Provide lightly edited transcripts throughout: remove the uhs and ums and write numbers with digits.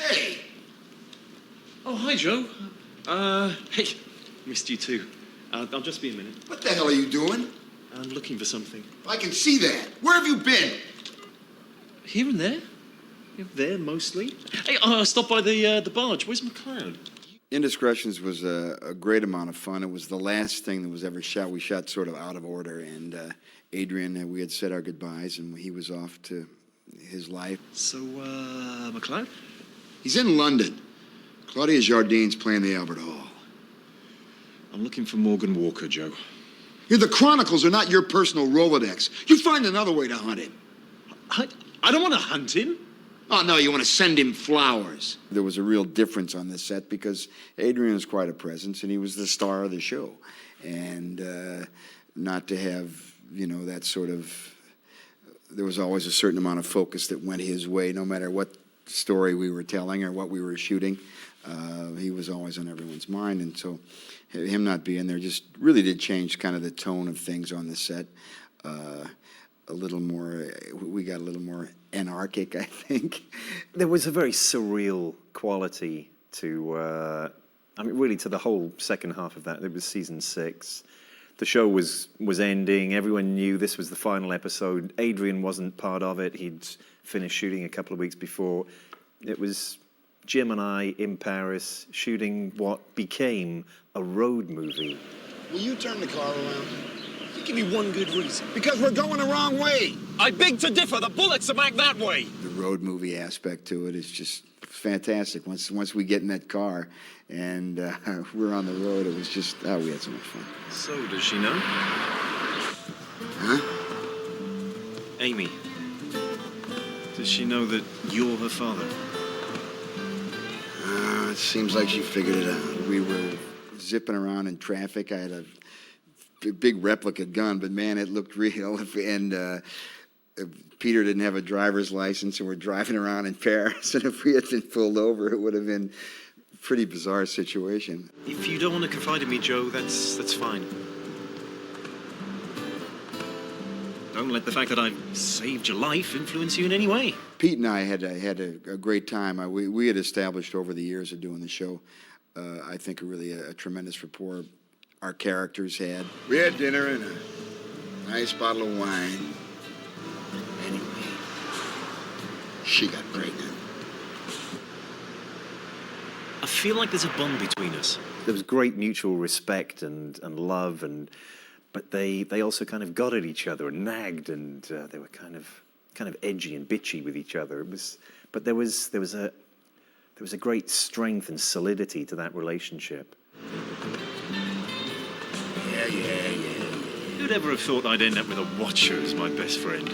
Hey! Oh, hi, Joe. Hey, missed you too. I'll just be a minute. What the hell are you doing? I'm looking for something. I can see that. Where have you been? Here and there. There, mostly. Hey, I stopped by the barge. Where's McLeod? Indiscretions was a great amount of fun. It was the last thing that was ever shot. We shot sort of out of order, and Adrian, we had said our goodbyes, and he was off to his life. So, McLeod? He's in London. Claudia Jardine's playing the Albert Hall. I'm looking for Morgan Walker, Joe. The Chronicles are not your personal Rolodex. You find another way to hunt him. I don't want to hunt him. Oh, no, you want to send him flowers. There was a real difference on this set because Adrian was quite a presence, and he was the star of the show. And not to have, that sort of... There was always a certain amount of focus that went his way, no matter what story we were telling or what we were shooting. He was always on everyone's mind, and so him not being there just really did change kind of the tone of things on the set. A little more, we got a little more anarchic, I think. There was a very surreal quality to, really to the whole second half of that. It was season 6. The show was ending. Everyone knew this was the final episode. Adrian wasn't part of it. He'd finished shooting a couple of weeks before. It was Jim and I in Paris shooting what became a road movie. Will you turn the car around? You give me one good reason. Because we're going the wrong way. I beg to differ. The bullets are back that way. The road movie aspect to it is just fantastic. Once we get in that car and we're on the road, it was just, we had so much fun. So, does she know? Huh? Amy. Does she know that you're her father? It seems like she figured it out. We were zipping around in traffic. I had a big replica gun, but man, it looked real. And Peter didn't have a driver's license, and we're driving around in Paris. And if we had been pulled over, it would have been a pretty bizarre situation. If you don't want to confide in me, Joe, that's fine. Don't let the fact that I've saved your life influence you in any way. Pete and I had a great time. We had established over the years of doing the show, I think, a tremendous rapport our characters had. We had dinner and a nice bottle of wine. Anyway, she got pregnant. I feel like there's a bond between us. There was great mutual respect and love, but they also kind of got at each other and nagged, and they were kind of edgy and bitchy with each other. But there was a great strength and solidity to that relationship. Yeah. Who'd ever have thought I'd end up with a watcher as my best friend?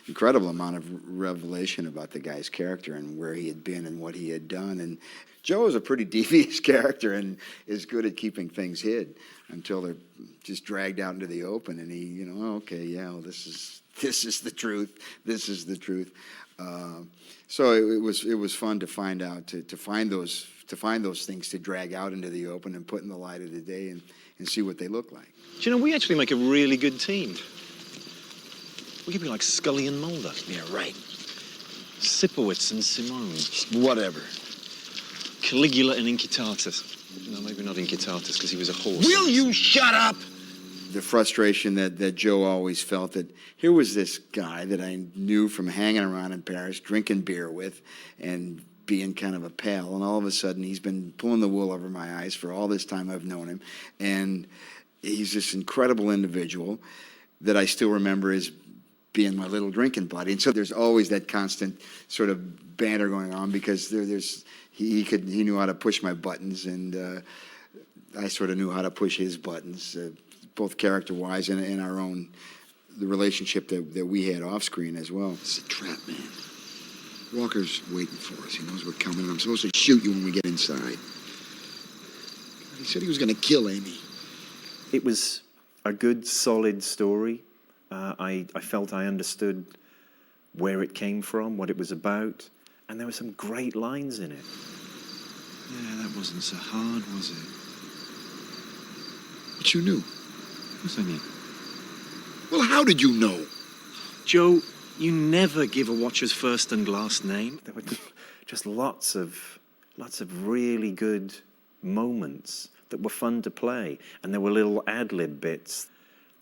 Incredible amount of revelation about the guy's character and where he had been and what he had done. And Joe is a pretty devious character and is good at keeping things hid until they're just dragged out into the open. And he, this is the truth. This is the truth. So it was fun to find out, to find those things to drag out into the open and put in the light of the day and see what they look like. Do you know, we actually make a really good team. We could be like Scully and Mulder. Yeah, right. Sipowicz and Simone. Whatever. Caligula and Incitatus. No, maybe not Incitatus, because he was a horse. Will you shut up? The frustration that Joe always felt that here was this guy that I knew from hanging around in Paris, drinking beer with, and being kind of a pal, and all of a sudden he's been pulling the wool over my eyes for all this time I've known him, and he's this incredible individual that I still remember as being my little drinking buddy. And so there's always that constant sort of banter going on because he knew how to push my buttons, and I sort of knew how to push his buttons, both character-wise and in our own, the relationship that we had off-screen as well. It's a trap, man. Walker's waiting for us. He knows we're coming, and I'm supposed to shoot you when we get inside. He said he was going to kill Amy. It was a good, solid story. I felt I understood where it came from, what it was about, and there were some great lines in it. Yeah, that wasn't so hard, was it? But you knew. Of course I knew. Well, how did you know? Joe, you never give a watcher's first and last name. just lots of really good moments that were fun to play. And there were little ad-lib bits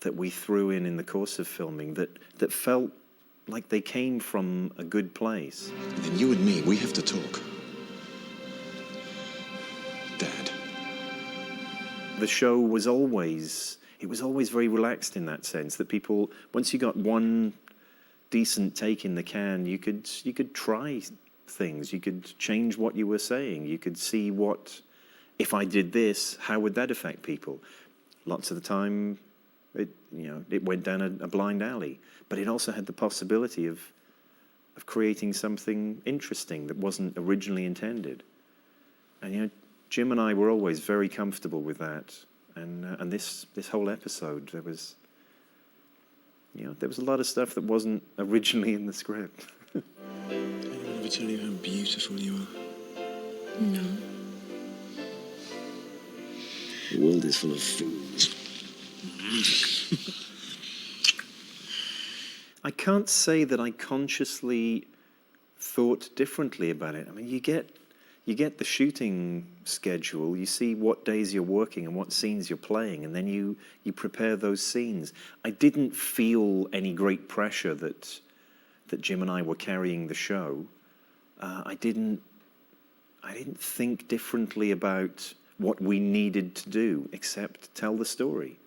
that we threw in the course of filming that felt like they came from a good place. Then you and me, we have to talk. Dad. The show was always very relaxed in that sense, that people, once you got one decent take in the can, you could try things, you could change what you were saying, you could see what, if I did this, how would that affect people? Lots of the time, it went down a blind alley, but it also had the possibility of creating something interesting that wasn't originally intended. And Jim and I were always very comfortable with that. And this whole episode, there was a lot of stuff that wasn't originally in the script. Anyone ever tell you how beautiful you are? No. The world is full of fools. I can't say that I consciously thought differently about it. I mean, you get the shooting schedule, you see what days you're working and what scenes you're playing, and then you prepare those scenes. I didn't feel any great pressure that Jim and I were carrying the show. I didn't think differently about what we needed to do, except tell the story.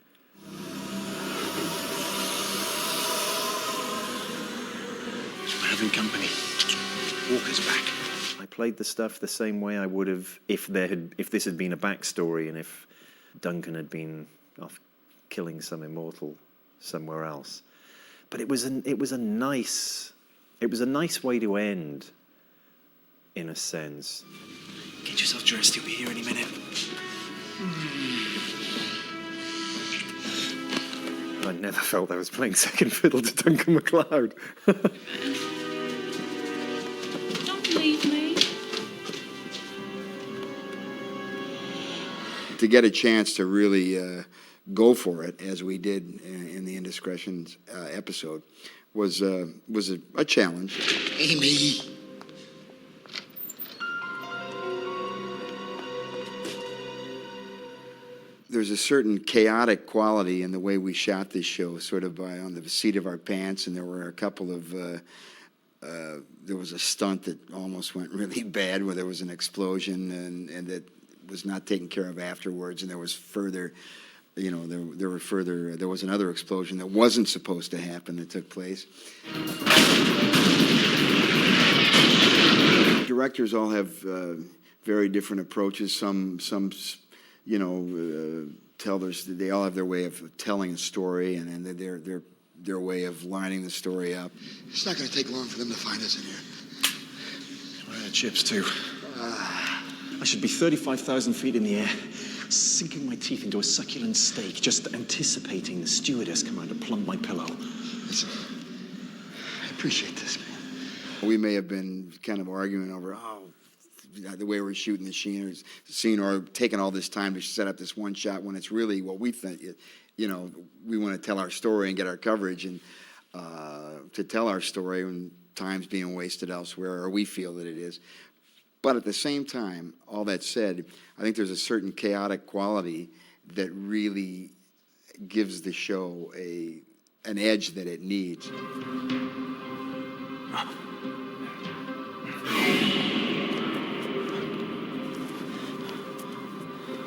We're having company. Walker's back. I played the stuff the same way I would have if this had been a backstory and if Duncan had been off killing some immortal somewhere else. But it was a nice way to end, in a sense. Get yourself dressed, he'll be here any minute. I never felt I was playing second fiddle to Duncan MacLeod. Don't leave me. To get a chance to really go for it, as we did in the Indiscretions episode, was a challenge. Amy. There's a certain chaotic quality in the way we shot this show, sort of on the seat of our pants, and there were a couple of, there was a stunt that almost went really bad where there was an explosion and that was not taken care of afterwards, and there was further, there was another explosion that wasn't supposed to happen that took place. Directors all have very different approaches. Some they all have their way of telling a story and their way of lining the story up. It's not going to take long for them to find us in here. We're out of chips, too. I should be 35,000 feet in the air, sinking my teeth into a succulent steak, just anticipating the stewardess come around to plump my pillow. Listen, I appreciate this, man. We may have been kind of arguing over, the way we're shooting the scene or taking all this time to set up this one shot when it's really what we think, we want to tell our story and get our coverage, and to tell our story when time's being wasted elsewhere, or we feel that it is. But at the same time, all that said, I think there's a certain chaotic quality that really gives the show an edge that it needs.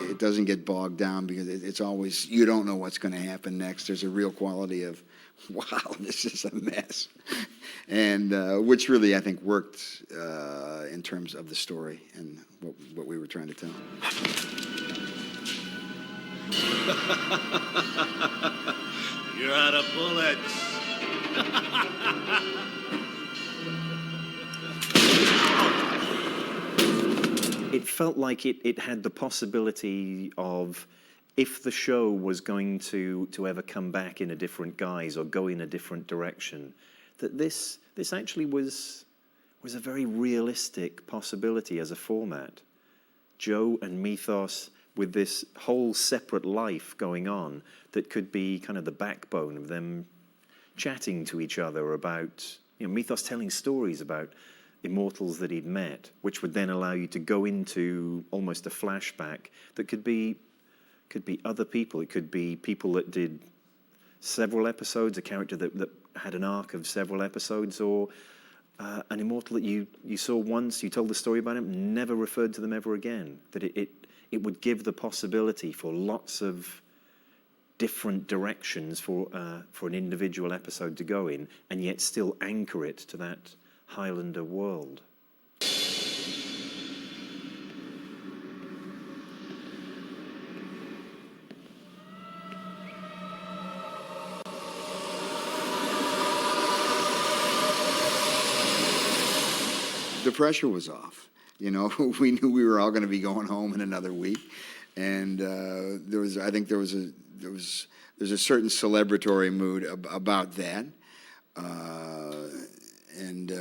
It doesn't get bogged down because it's always, you don't know what's going to happen next. There's a real quality of, wow, this is a mess. And which really, I think, worked in terms of the story and what we were trying to tell. You're out of bullets. It felt like it had the possibility of, if the show was going to ever come back in a different guise or go in a different direction, that this actually was a very realistic possibility as a format. Joe and Mythos with this whole separate life going on that could be kind of the backbone of them chatting to each other about, Mythos telling stories about immortals that he'd met, which would then allow you to go into almost a flashback that could be other people. It could be people that did several episodes, a character that had an arc of several episodes, or an immortal that you saw once, you told the story about him, never referred to them ever again. That it would give the possibility for lots of different directions for an individual episode to go in, and yet still anchor it to that Highlander world. The pressure was off. You know, we knew we were all going to be going home in another week, and there's a certain celebratory mood about that, and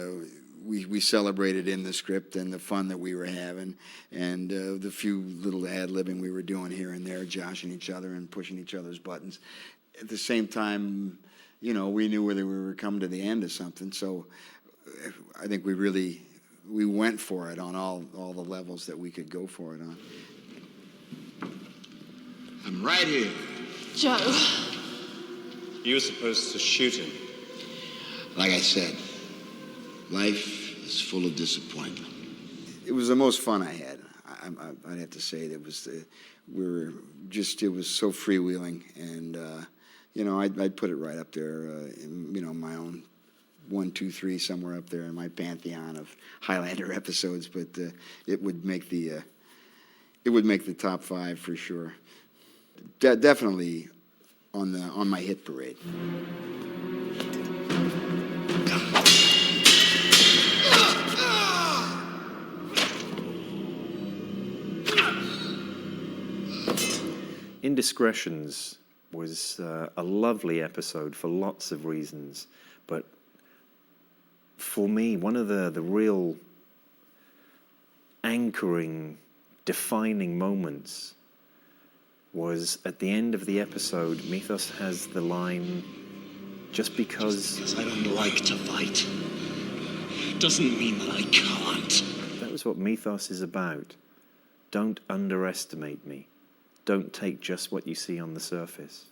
we celebrated in the script and the fun that we were having, and the few little ad-libbing we were doing here and there, joshing each other and pushing each other's buttons. At the same time, you know, we knew whether we were coming to the end of something, so I think we went for it on all the levels that we could go for it on. I'm right here. Joe. You were supposed to shoot him. Like I said, life is full of disappointment. It was the most fun I had. I'd have to say that it was it was so freewheeling, and you know, I'd put it right up there, you know, my own 1, 2, 3 somewhere up there in my pantheon of Highlander episodes, but it would make the top 5 for sure. Definitely on my hit parade. Indiscretions was a lovely episode for lots of reasons, but for me, one of the real anchoring, defining moments was at the end of the episode. Mythos has the line, just because I don't like to fight doesn't mean that I can't. that was what Mythos is about. Don't underestimate me. Don't take just what you see on the surface.